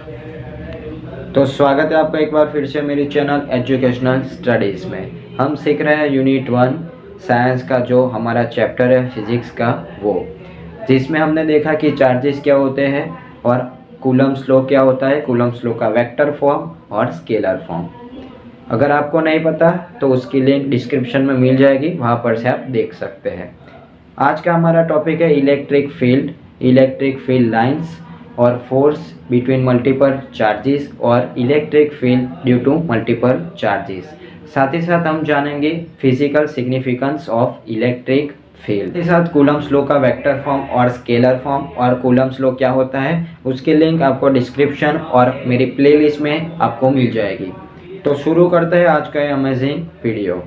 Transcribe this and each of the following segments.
तो स्वागत है आपका एक बार फिर से मेरी चैनल एजुकेशनल स्टडीज़ में। हम सीख रहे हैं यूनिट 1 साइंस का, जो हमारा चैप्टर है फिजिक्स का, वो जिसमें हमने देखा कि चार्जेस क्या होते हैं और कूलम्ब्स लॉ क्या होता है, कूलम्ब्स लॉ का वेक्टर फॉर्म और स्केलर फॉर्म। अगर आपको नहीं पता तो उसकी लिंक डिस्क्रिप्शन में मिल जाएगी, वहाँ पर से आप देख सकते हैं। आज का हमारा टॉपिक है इलेक्ट्रिक फील्ड लाइंस और फोर्स बिटवीन मल्टीपल चार्जेस और electric field due to multiple charges. साथ ही साथ हम जानेंगे physical significance of electric field के साथ कूलम्ब्स लॉ का वेक्टर फॉर्म और स्केलर फॉर्म और कूलम्ब्स लॉ क्या होता है उसकी लिंक आपको डिस्क्रिप्शन और मेरी प्लेलिस्ट में आपको मिल जाएगी। तो शुरू करते हैं आज का अमेजिंग वीडियो।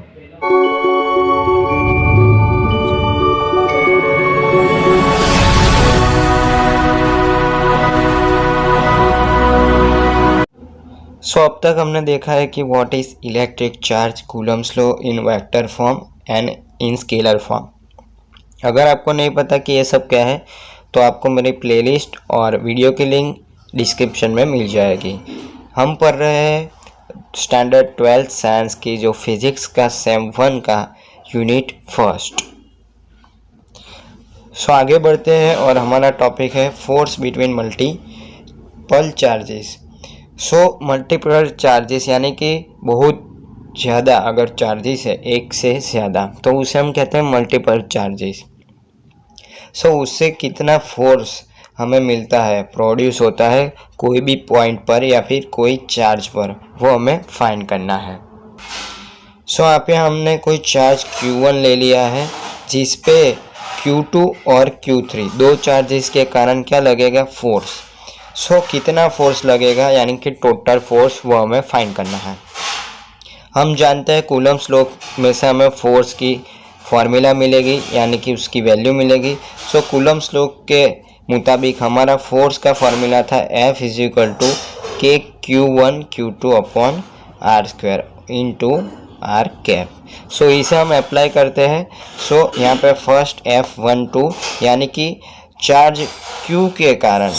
अब तक हमने देखा है कि what is electric charge, Coulomb's law in vector form and in scalar form. अगर आपको नहीं पता कि ये सब क्या है तो आपको मेरी प्लेलिस्ट और वीडियो की लिंक डिस्क्रिप्शन में मिल जाएगी। हम पढ़ रहे हैं स्टैंडर्ड 12th साइंस की जो फिजिक्स का सेम 1 का यूनिट 1। आगे बढ़ते हैं और हमारा टॉपिक है force between multiple charges. Multiple charges यानी कि बहुत ज़्यादा अगर चार्जेस है एक से ज़्यादा तो उसे हम कहते हैं मल्टीपल चार्जेस। उससे कितना फोर्स हमें मिलता है, प्रोड्यूस होता है कोई भी पॉइंट पर या फिर कोई चार्ज पर, वो हमें फाइंड करना है। यहाँ पे हमने कोई चार्ज Q1 ले लिया है जिस पे Q2 और Q3 दो चार्जेस के कारण क्या लगेगा, फोर्स। कितना फोर्स लगेगा यानी कि टोटल फोर्स, वो हमें फाइंड करना है। हम जानते हैं कूलम्ब्स लॉ में से हमें फोर्स की फॉर्मूला मिलेगी यानी कि उसकी वैल्यू मिलेगी। कूलम्ब्स लॉ के मुताबिक हमारा फोर्स का फॉर्मूला था F = K Q1 Q2 upon R² into R cap. इसे हम अप्लाई करते हैं। यहाँ पे फर्स्ट F12 यानी कि चार्ज Q के कारण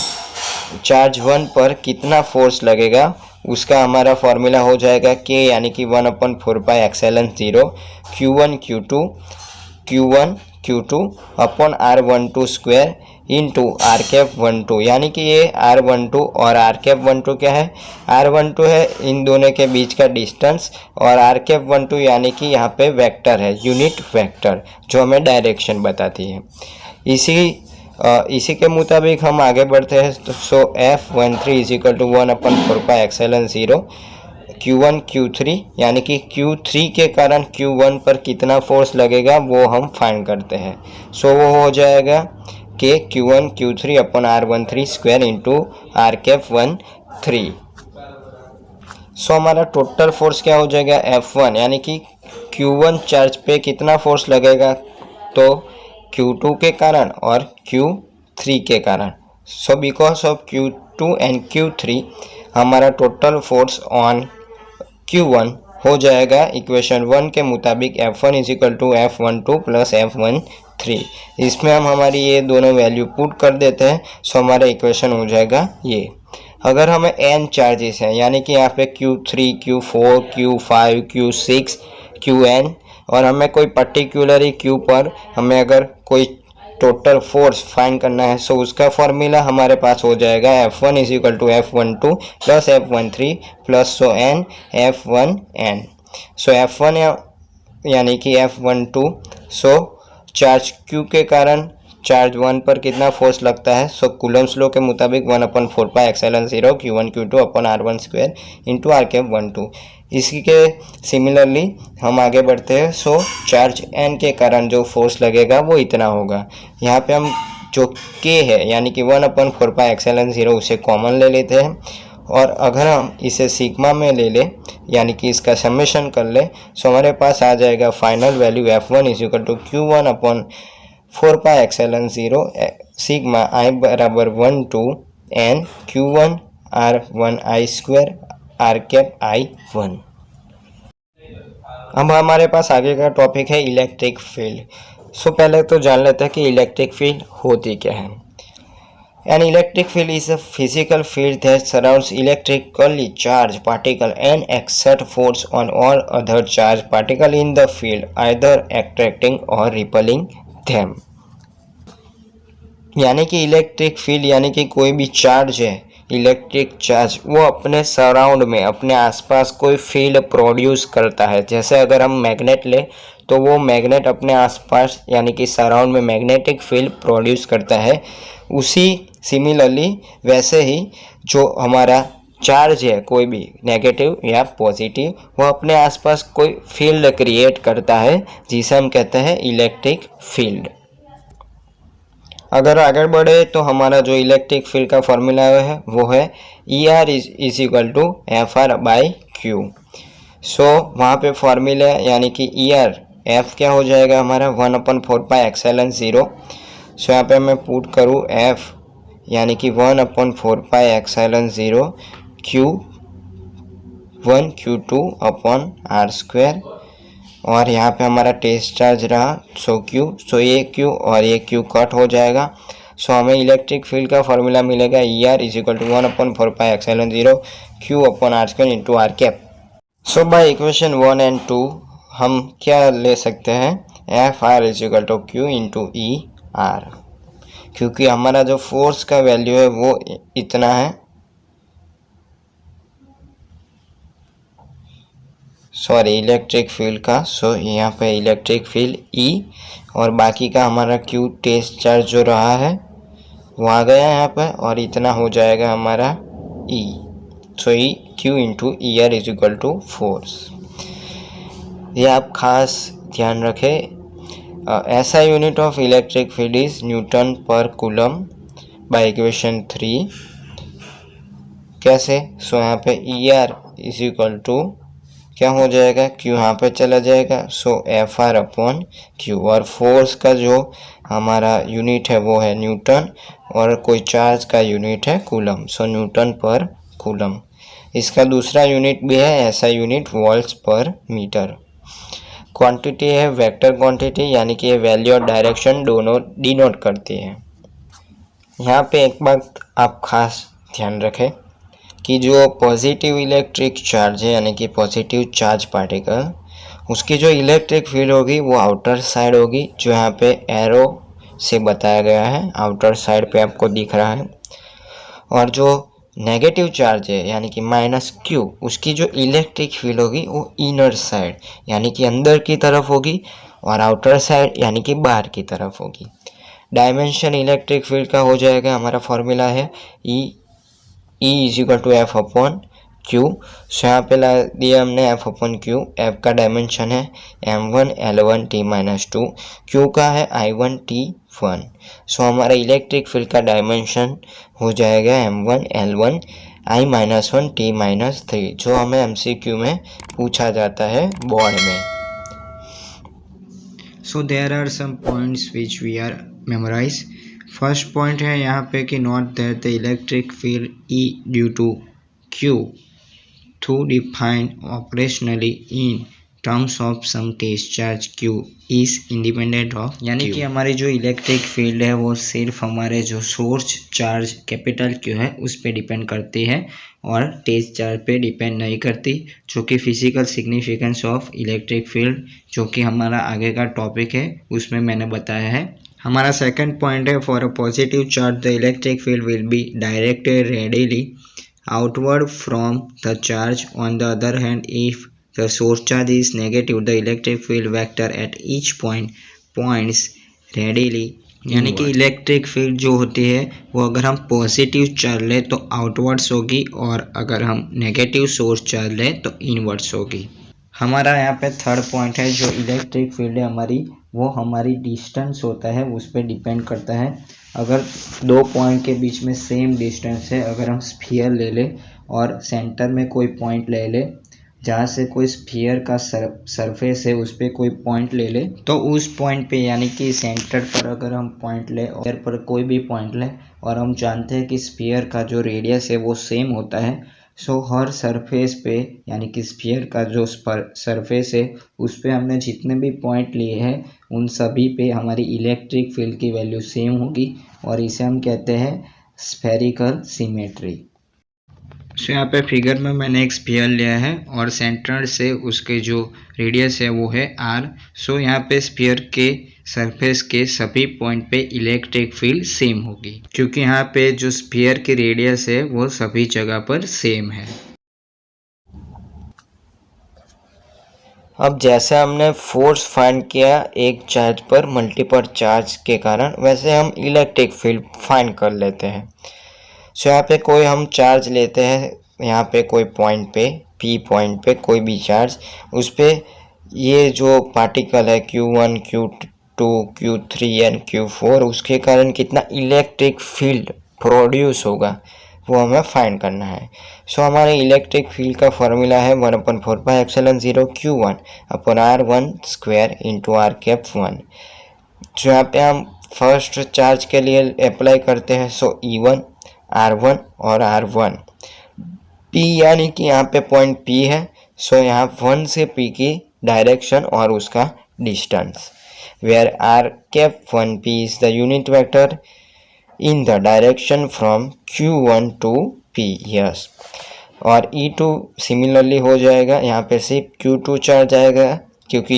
चार्ज 1 पर कितना फोर्स लगेगा उसका हमारा फॉर्मूला हो जाएगा K यानी कि 1/4πε0 Q1 Q2 upon R12 square into R cap 12 यानी कि ये R12 और R कैप 12 क्या है, R12 है इन दोनों के बीच का डिस्टेंस और R कैप 12 यानी कि यहाँ पे वेक्टर है, यूनिट वेक्टर जो हमें डायरेक्शन बताती है। इसी के मुताबिक हम आगे बढ़ते हैं। F13 = 1/4πε0 Q1 Q3 यानी कि Q3 के कारण Q1 पर कितना फोर्स लगेगा वो हम फाइंड करते हैं। वो हो जाएगा K Q1 Q3 upon R13 square into R cap 13। हमारा टोटल फोर्स क्या हो जाएगा, F1 यानी कि Q1 चार्ज पे कितना फोर्स लगेगा, तो Q2 के कारण और Q3 के कारण। Because of Q2 and Q3 हमारा टोटल फोर्स ऑन Q1 हो जाएगा इक्वेशन 1 के मुताबिक F1 = F12 + F13। इसमें हम हमारी ये दोनों वैल्यू पुट कर देते हैं। हमारा इक्वेशन हो जाएगा ये। अगर हमें n चार्जेस हैं यानी कि यहाँ पे Q3 Q4 Q5 Q6 Qn और हमें कोई पर्टिकुलर Q पर हमें अगर कोई टोटल फोर्स फाइंड करना है उसका फॉर्मूला हमारे पास हो जाएगा F1 = F12 + F13 + n F1n। F1 यानी कि F12 चार्ज Q के कारण चार्ज 1 पर कितना फोर्स लगता है, कूलम्ब्स लॉ के मुताबिक 1/4πε0 Q1 Q2 upon R12 into R cap 12। इसी के सिमिलरली हम आगे बढ़ते हैं। चार्ज n के कारण जो फोर्स लगेगा वो इतना होगा। यहाँ पे हम जो K है यानी कि 1/4πε0 उसे कॉमन ले लेते हैं और अगर हम इसे सिग्मा में ले लें यानी कि इसका समेशन कर ले हमारे पास आ जाएगा final value F1 = Q1/4πε0 sigma I = 1 to n Q1 R1I² R cap I1। अब हमारे पास आगे का टॉपिक है इलेक्ट्रिक फील्ड। पहले तो जान लेते हैं कि इलेक्ट्रिक फील्ड होती क्या है। An electric field is a physical field that surrounds electrically charged particle and exert force on all other charged particle in the field, either attracting or repelling them. यानी कि इलेक्ट्रिक फील्ड यानी कि कोई भी charge है, electric charge, वो अपने surround में, अपने आसपास कोई फील्ड प्रोड्यूस करता है। जैसे अगर हम मैग्नेट ले तो वो मैग्नेट अपने आसपास यानी कि सराउंड में मैग्नेटिक फील्ड प्रोड्यूस करता है। उसी सिमिलरली वैसे ही जो हमारा चार्ज है कोई भी नेगेटिव या पॉजिटिव, वो अपने आसपास कोई फील्ड क्रिएट करता है जिसे हम कहते हैं इलेक्ट्रिक फील्ड। अगर आगे बढ़े तो हमारा जो इलेक्ट्रिक फील्ड का फॉर्मूला है वो है ER is equal to FR by Q। So वहाँ पे फॉर्मूला यानी कि ER F क्या हो जाएगा हमारा 1/4πε0। सो यहाँ पे मैं पुट करूँ F यानी कि 1/4πε0 Q1 Q2 अपॉन R², और यहाँ पे हमारा टेस्ट चार्ज रहा सो Q। सो ये Q और ये Q कट हो जाएगा। सो हमें इलेक्ट्रिक फील्ड का फॉर्मूला मिलेगा ER is equal to 1/4πε0 Q upon R² into R cap. So by equation 1 and 2 हम क्या ले सकते हैं, FR is equal to Q into ER, क्योंकि हमारा जो फोर्स का वैल्यू है वो इतना है, सॉरी इलेक्ट्रिक फील्ड का। सो यहाँ पे इलेक्ट्रिक फील्ड E और बाकी का हमारा Q टेस्ट चार्ज जो रहा है वो आ गया यहाँ पे, और इतना हो जाएगा हमारा E। So Q into ER is equal to force. ये आप खास ध्यान रखें। ऐसा unit of electric field is newton per coulomb by equation 3। कैसे? सो यहाँ पे ER इज इक्वल टू क्या हो जाएगा, Q यहाँ पे चला जाएगा, सो FR अपॉन Q, और फोर्स का जो हमारा यूनिट है वो है न्यूटन, और कोई चार्ज का यूनिट है कूलम, सो न्यूटन पर कूलम। इसका दूसरा यूनिट भी है ऐसा यूनिट, वोल्ट्स पर मीटर। क्वांटिटी है वेक्टर क्वांटिटी, यानी कि ये वैल्यू और डायरेक्शन दोनों डिनोट करती है। यहाँ पे एक बात आप खास ध्यान रखें कि जो पॉजिटिव इलेक्ट्रिक चार्ज है यानी कि पॉजिटिव चार्ज पार्टिकल, उसकी जो इलेक्ट्रिक फील्ड होगी वो आउटर साइड होगी, जो यहाँ पे एरो से बताया गया है, आउटर साइड पे आपको दिख रहा है। और जो नेगेटिव चार्ज है यानी कि -Q, उसकी जो इलेक्ट्रिक फील्ड होगी वो इनर साइड यानी कि अंदर की तरफ होगी, और आउटर साइड यानी कि बाहर की तरफ होगी। डायमेंशन इलेक्ट्रिक फील्ड का हो जाएगा, हमारा फॉर्मूला है E is equal to F upon Q। So यहाँ पे ला दिया हमने F अपॉन Q। F का डायमेंशन है M1 L1 T-2, Q का है I1 T1। सो हमारा इलेक्ट्रिक फील्ड का डायमेंशन हो जाएगा M1 L1 I-1 T-3, जो हमें MCQ में पूछा जाता है बोर्ड में। So there are some points which we are memorise. First point है यहाँ पे कि note that the electric field E due to Q to define operationally in terms of some test charge Q is independent of, यानी कि हमारी जो electric field है वो सिर्फ हमारे जो सोर्स चार्ज कैपिटल Q है उस पर डिपेंड करती है और टेस्ट चार्ज पे डिपेंड नहीं करती, जो कि physical significance of electric field, जो कि हमारा आगे का टॉपिक है उसमें मैंने बताया है। हमारा सेकंड पॉइंट है for a positive charge the electric field will be directed readily outward from the charge. On the other hand, if the source charge is negative, the electric field vector at each point points radially, यानी कि electric field जो होती है वो अगर हम positive charge लें तो आउटवर्ड्स होगी, और अगर हम नेगेटिव सोर्स चार्ज लें तो इनवर्ड्स होगी। हमारा यहाँ पे थर्ड पॉइंट है जो इलेक्ट्रिक फील्ड है हमारी, वो हमारी डिस्टेंस होता है उस पर डिपेंड करता है। अगर दो पॉइंट के बीच में सेम डिस्टेंस है, अगर हम स्फीयर ले लें और सेंटर में कोई पॉइंट ले लें, जहाँ से कोई स्फीयर का सरफेस है उस पर कोई पॉइंट ले लें, तो उस पॉइंट पे यानी कि सेंटर पर अगर हम पॉइंट लें और पर कोई भी पॉइंट लें, और हम जानते हैं कि स्फीयर का जो रेडियस है वो सेम होता है, सो हर सरफेस पे यानी कि स्फीयर का जो सरफेस है उस पे हमने जितने भी पॉइंट लिए हैं उन सभी पे हमारी इलेक्ट्रिक फील्ड की वैल्यू सेम होगी, और इसे हम कहते हैं स्फेरिकल सिमेट्री। सो यहाँ पे फिगर में मैंने एक स्फीयर लिया है और सेंटर से उसके जो रेडियस है वो है r। सो यहाँ पे स्फीयर के सरफेस के सभी पॉइंट पे इलेक्ट्रिक फील्ड सेम होगी, क्योंकि यहाँ पे जो स्फीयर की रेडियस है वो सभी जगह पर सेम है। अब जैसे हमने फोर्स फाइंड किया एक चार्ज पर मल्टीपल चार्ज के कारण, वैसे हम इलेक्ट्रिक फील्ड फाइंड कर लेते हैं। सो यहाँ पे कोई हम चार्ज लेते हैं, यहाँ पे कोई पॉइंट पे P पॉइंट पे कोई भी चार्ज, उस पे ये जो पार्टिकल है Q1, Q2, Q3 and Q4, उसके कारण कितना इलेक्ट्रिक फील्ड प्रोड्यूस होगा वो हमें फाइंड करना है। सो हमारे इलेक्ट्रिक फील्ड का फॉर्मूला है 1/4πε0 Q1 upon R1 square into R cap 1। जो यहाँ पे हम फर्स्ट चार्ज के लिए अप्लाई करते हैं, सो E1, R1 और R1। P यानी कि यहाँ पे पॉइंट P है, सो यहाँ 1 से P की डायरेक्शन और उसका distance, where R cap 1P is the unit vector in the direction from Q1 to P। Yes, और E2 सिमिलरली हो जाएगा, यहाँ पे सिर्फ Q2 चार्ज आएगा, क्योंकि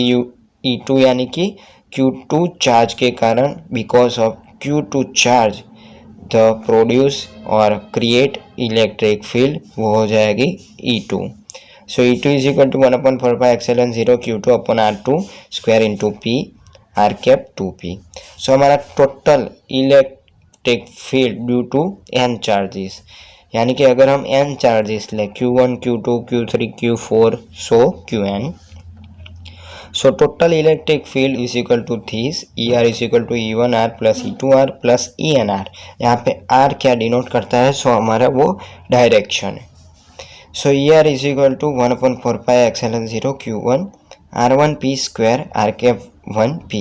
E2 यानी कि Q2 चार्ज के कारण, because of Q2 charge the produce और क्रिएट इलेक्ट्रिक फील्ड वो हो जाएगी E2। So E2 is equal to 1/4πε0 Q2 upon R2 square into P R cap 2P। So हमारा total electric field due to n charges, यानी कि अगर हम n charges लें Q1, Q2, Q3, Q4, so Qn, so total electric field is equal to this, ER is equal to E1R plus E2R plus ENR। यहाँ पे R क्या denote करता है, सो हमारा वो डायरेक्शन है। So ER is equal to 1/4πε0 Q1 R1P square R cap 1P,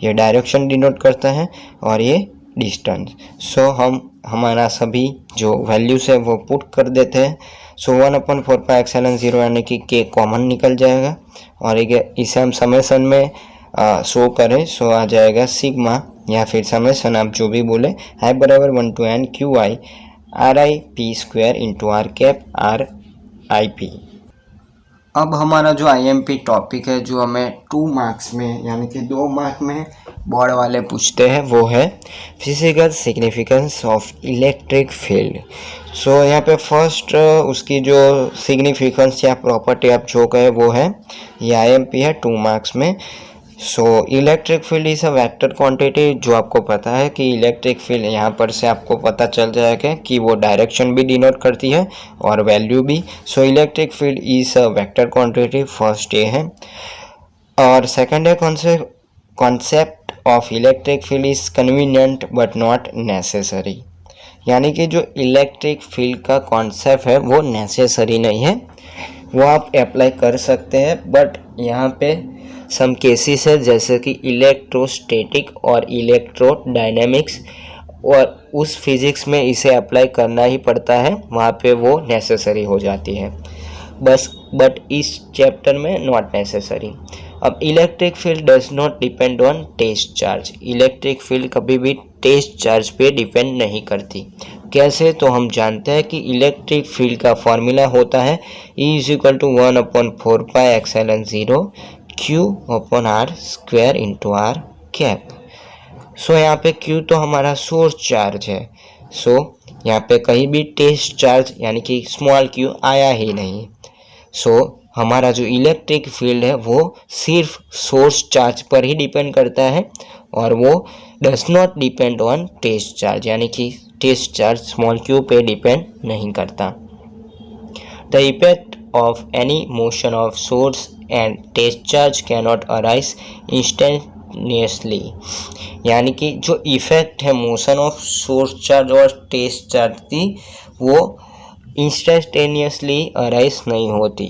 ये direction denote करता है और ये डिस्टेंस। सो हम हमारा सभी जो वैल्यूज है वो पुट कर देते हैं। सो 1/4πε0 यानी कि K कॉमन निकल जाएगा और इसे हम समेसन में शो करें, सो आ जाएगा सिग्मा, या फिर समेसन आप जो भी बोले, है बराबर 1 to n QI RIP square into R cap RIP। अब हमारा जो IMP टॉपिक है जो हमें 2 मार्क्स में यानी कि 2 मार्क में बोर्ड वाले पूछते हैं, वो है physical significance of electric field. So यहाँ पे फर्स्ट उसकी जो सिग्निफिकेंस या प्रॉपर्टी आप जो कहे वो है, ये IMP है 2 मार्क्स में। So electric field is a vector quantity, जो आपको पता है कि इलेक्ट्रिक फील्ड यहाँ पर से आपको पता चल जाएगा कि वो डायरेक्शन भी डिनोट करती है और वैल्यू भी। So electric field is a vector quantity, first ये है। और सेकंड है concept of electric field is convenient but not necessary, यानी कि जो इलेक्ट्रिक फील्ड का कॉन्सेप्ट है वो नेसेसरी नहीं है, वो आप अप्लाई कर सकते हैं, बट यहाँ पे सम केसेस है जैसे कि इलेक्ट्रोस्टैटिक और इलेक्ट्रोडायनेमिक्स, और उस फिजिक्स में इसे अप्लाई करना ही पड़ता है, वहाँ पे वो नेसेसरी हो जाती है बस, बट इस चैप्टर में नॉट नेसेसरी। अब electric field does not depend on test charge, electric field कभी भी टेस्ट चार्ज पे डिपेंड नहीं करती। कैसे, तो हम जानते हैं कि इलेक्ट्रिक फील्ड का फॉर्मूला होता है E is equal to 1/4πε0 Q upon R square into R cap. So यहाँ पे Q तो हमारा सोर्स चार्ज है, सो यहाँ पे कहीं भी टेस्ट चार्ज यानी कि स्मॉल q आया ही नहीं। सो हमारा जो इलेक्ट्रिक फील्ड है वो सिर्फ सोर्स चार्ज पर ही डिपेंड करता है और वो does not depend on test charge, यानी कि टेस्ट चार्ज स्मॉल q पे डिपेंड नहीं करता। The effect of any motion of source and test charge cannot arise instantaneously, यानी कि जो इफेक्ट है मोशन ऑफ सोर्स चार्ज और टेस्ट चार्ज की, वो इंस्टेंटेनियसली अराइज नहीं होती,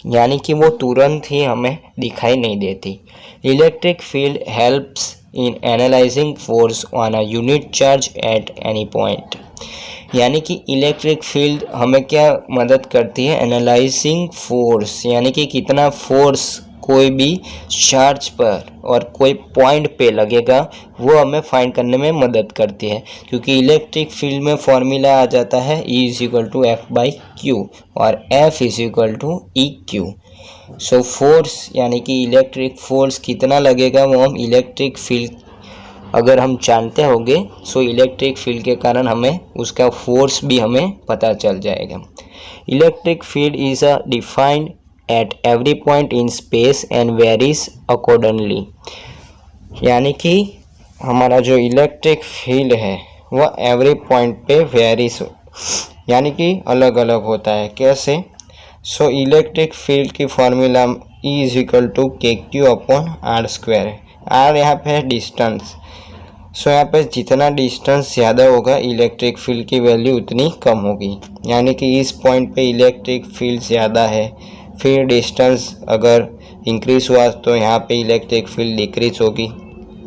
यानी कि वो तुरंत ही हमें दिखाई नहीं देती। Electric field helps in analysing force on a unit charge at any point, यानी कि इलेक्ट्रिक फील्ड हमें क्या मदद करती है, एनालाइजिंग फोर्स, यानी कि कितना फोर्स कोई भी चार्ज पर और कोई पॉइंट पे लगेगा वो हमें फाइंड करने में मदद करती है, क्योंकि इलेक्ट्रिक फील्ड में फॉर्मूला आ जाता है E=F/Q और F=EQ। सो फोर्स यानी कि इलेक्ट्रिक फोर्स कितना लगेगा वो हम इलेक्ट्रिक फील्ड अगर हम जानते होंगे, सो इलेक्ट्रिक फील्ड के कारण हमें उसका फोर्स भी हमें पता चल जाएगा। Electric field is a defined at every point in space and varies accordingly. यानी कि हमारा जो इलेक्ट्रिक फील्ड है वह एवरी पॉइंट पे वेरीज यानी कि अलग अलग होता है। कैसे? सो इलेक्ट्रिक फील्ड की फॉर्मूला E=KQ/R²। R यहाँ पे है डिस्टेंस। सो यहाँ पे जितना डिस्टेंस ज़्यादा होगा इलेक्ट्रिक फील्ड की वैल्यू उतनी कम होगी। यानी कि इस पॉइंट पे इलेक्ट्रिक फील्ड ज़्यादा है, फिर डिस्टेंस अगर इंक्रीज हुआ तो यहाँ पे इलेक्ट्रिक फील्ड डिक्रीज होगी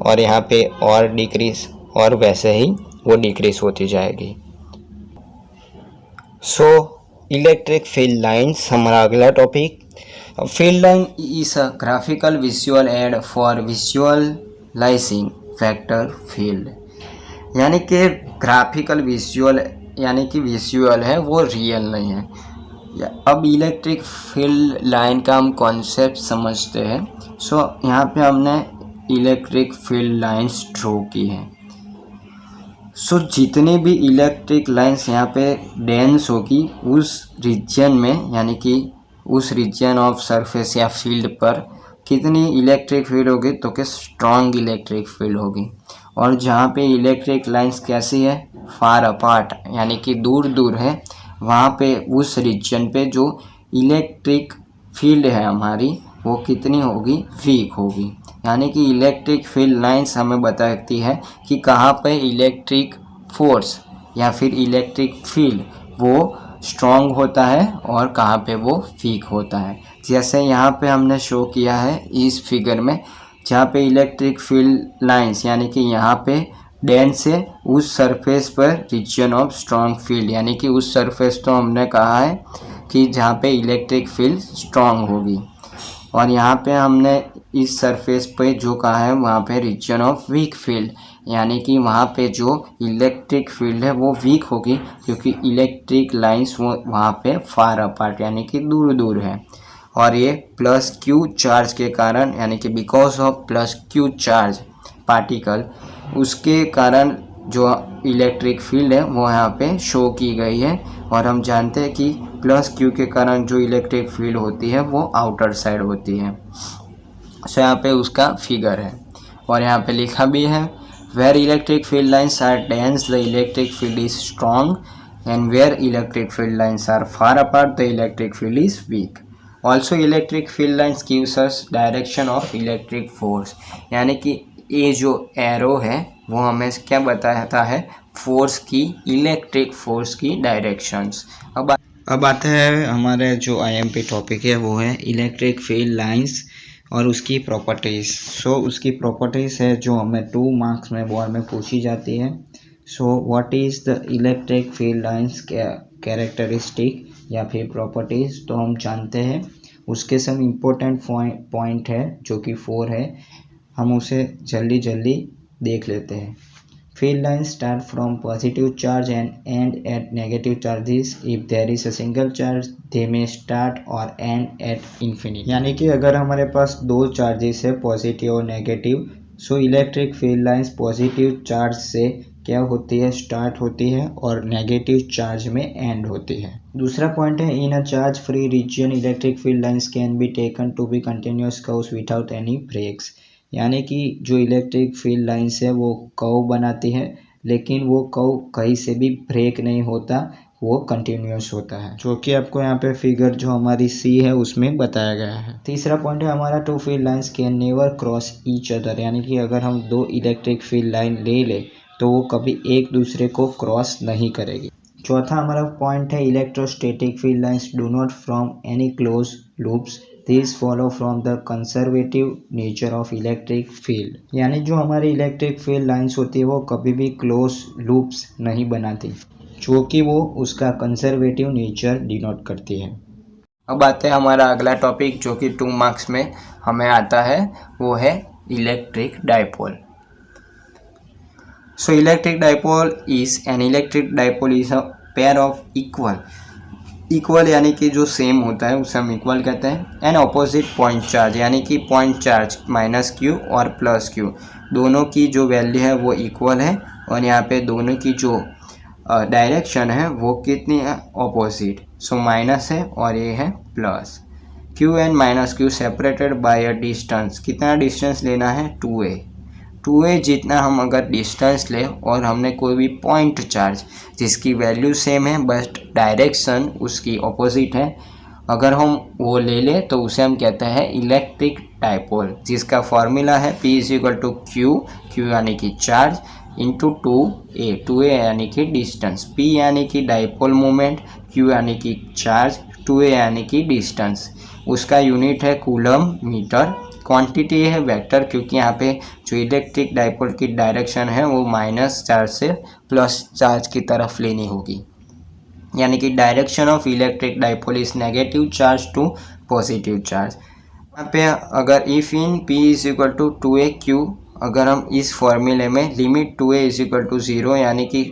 और यहाँ पे और डिक्रीज, और वैसे ही वो डिक्रीज होती जाएगी। सो इलेक्ट्रिक फील्ड लाइन्स हमारा अगला topic. Field line is a graphical visual add for visualising vector field. यानी कि ग्राफिकल विजुअल यानी कि विजुअल है, वो रियल नहीं है। अब इलेक्ट्रिक फील्ड लाइन का हम कॉन्सेप्ट समझते हैं। सो यहाँ पे हमने इलेक्ट्रिक फील्ड लाइंस ड्रॉ की हैं। सो जितनी भी इलेक्ट्रिक लाइंस यहाँ पे डेंस होगी उस रीजन में, यानी कि उस रीजन ऑफ सरफेस या फील्ड पर कितनी इलेक्ट्रिक फील्ड होगी, तो कि स्ट्रॉन्ग इलेक्ट्रिक फील्ड होगी। और जहाँ पे इलेक्ट्रिक लाइंस कैसी है, फार अपार्ट यानी कि दूर दूर है, वहाँ पे उस रीजन पे जो इलेक्ट्रिक फील्ड है हमारी वो कितनी होगी, वीक होगी। यानी कि इलेक्ट्रिक फील्ड लाइंस हमें बताती है कि कहाँ पे इलेक्ट्रिक फोर्स या फिर इलेक्ट्रिक फील्ड वो स्ट्रॉन्ग होता है और कहाँ पे वो वीक होता है। जैसे यहाँ पे हमने शो किया है इस फिगर में, जहाँ पे इलेक्ट्रिक फील्ड लाइंस यानी कि यहाँ पे डेंस है, उस सरफेस पर रीजन ऑफ स्ट्रॉन्ग फील्ड, यानी कि उस सरफेस तो हमने कहा है कि जहाँ पे इलेक्ट्रिक फील्ड स्ट्रॉन्ग होगी। और यहाँ पे हमने इस सरफेस पे जो कहा है वहाँ पे रीजन ऑफ वीक फील्ड, यानी कि वहाँ पे जो इलेक्ट्रिक फील्ड है वो वीक होगी, क्योंकि इलेक्ट्रिक लाइंस वो वहाँ पे फार अपार्ट यानी कि दूर दूर है। और ये प्लस क्यू चार्ज के कारण, यानी कि because of plus Q charge particle, उसके कारण जो इलेक्ट्रिक फील्ड है वो यहाँ पे शो की गई है। और हम जानते हैं कि प्लस क्यू के कारण जो इलेक्ट्रिक फील्ड होती है वो आउटर साइड होती है। सो यहाँ पे उसका फिगर है और यहाँ पे लिखा भी है, where electric field lines are dense the electric field is strong and where electric field lines are far apart the electric field is weak. Also electric field lines gives us direction of electric force. यानी कि ये जो arrow है वो हमें क्या बताता है, फोर्स की, इलेक्ट्रिक फोर्स की डायरेक्शंस। अब आते हैं हमारे जो आईएमपी टॉपिक है वो है इलेक्ट्रिक फील्ड लाइंस और उसकी प्रॉपर्टीज़। सो उसकी प्रॉपर्टीज़ है जो हमें 2 मार्क्स में बोर्ड में पूछी जाती है। So what is the electric field lines characteristic या फिर प्रॉपर्टीज़, तो हम जानते हैं उसके सब इम्पोर्टेंट पॉइंट है जो कि 4 है, हम उसे जल्दी जल्दी देख लेते हैं। Field lines start from positive charge and end at negative charges. If there is a single charge, they may start or end at infinity. यानी कि अगर हमारे पास 2 चार्जेस है, पॉजिटिव और negative, so electric field lines positive charge से क्या होती है, स्टार्ट होती है और नेगेटिव चार्ज में एंड होती है। दूसरा पॉइंट है, in a charge free region electric field lines can be taken to be continuous curves without any breaks. यानी कि जो इलेक्ट्रिक फील्ड लाइंस है वो कर्व बनाती है, लेकिन वो कर्व कहीं से भी ब्रेक नहीं होता, वो कंटिन्यूअस होता है, जो कि आपको यहाँ पे फिगर जो हमारी सी है उसमें बताया गया है। तीसरा पॉइंट है हमारा, 2 field lines can never cross each other. यानी कि अगर हम 2 इलेक्ट्रिक फील्ड लाइन ले ले तो वो कभी एक दूसरे को क्रॉस नहीं करेगी। चौथा हमारा पॉइंट है, electrostatic field lines do not form any close loops, These follow from the conservative nature of electric field। यानी जो हमारी इलेक्ट्रिक फील्ड लाइंस होती है वो कभी भी क्लोज लूप्स नहीं बनाती, जो कि वो उसका कंजर्वेटिव नेचर डिनोट करती है। अब आते हैं हमारा अगला टॉपिक जो कि 2 मार्क्स में हमें आता है, वो है electric dipole. So electric dipole is a pair of equal यानी कि जो सेम होता है उसे हम इक्वल कहते हैं। एन ऑपोजिट पॉइंट चार्ज यानी कि पॉइंट चार्ज माइनस क्यू और प्लस क्यू दोनों की जो वैल्यू है वो इक्वल है, और यहाँ पे दोनों की जो डायरेक्शन है वो कितनी है, ऑपोजिट। सो माइनस है और ये है plus. Q and minus Q separated by a distance, कितना डिस्टेंस लेना है, 2a जितना हम अगर डिस्टेंस ले और हमने कोई भी पॉइंट चार्ज जिसकी वैल्यू सेम है बट डायरेक्शन उसकी ऑपोजिट है, अगर हम वो ले ले तो उसे हम कहते हैं इलेक्ट्रिक डाइपोल, जिसका फॉर्मूला है P = Q यानी कि चार्ज इंटू 2a यानी कि डिस्टेंस, P यानी कि डाइपोल मोमेंट, Q यानी कि चार्ज, 2a यानी कि डिस्टेंस। उसका यूनिट है कूलम मीटर। क्वांटिटी है वेक्टर, क्योंकि यहाँ पे जो इलेक्ट्रिक डाइपोल की डायरेक्शन है वो माइनस चार्ज से प्लस चार्ज की तरफ लेनी होगी, यानी कि direction of electric dipole is negative charge to positive charge. यहाँ पे अगर इफ इन P = 2a अगर हम इस फॉर्मूले में लिमिट 2a = 0 यानी कि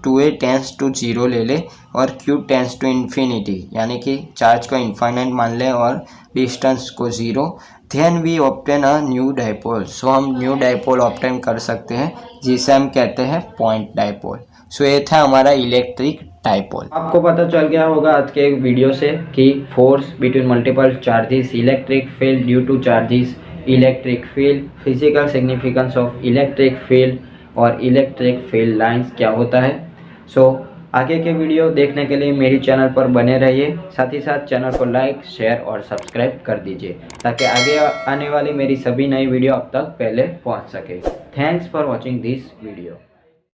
2a टेंस टू 0 ले ले और Q टेंस टू इन्फिनिटी यानी कि चार्ज को इन्फाइनाइट मान ले और डिस्टेंस को 0, then we obtain a new dipole. So हम न्यू डाइपोल ऑब्टेन कर सकते हैं जिसे हम कहते हैं पॉइंट डाइपोल। सो ये था हमारा इलेक्ट्रिक डाइपोल। आपको पता चल गया होगा आज के एक वीडियो से कि force between multiple charges, electric field due two charges, electric field, physical significance of electric field और इलेक्ट्रिक फील्ड लाइंस क्या होता है। सो आगे के वीडियो देखने के लिए मेरी चैनल पर बने रहिए, साथ ही साथ चैनल को लाइक, शेयर और सब्सक्राइब कर दीजिए ताकि आगे आने वाली मेरी सभी नई वीडियो अब तक पहले पहुंच सके। Thanks for watching this video.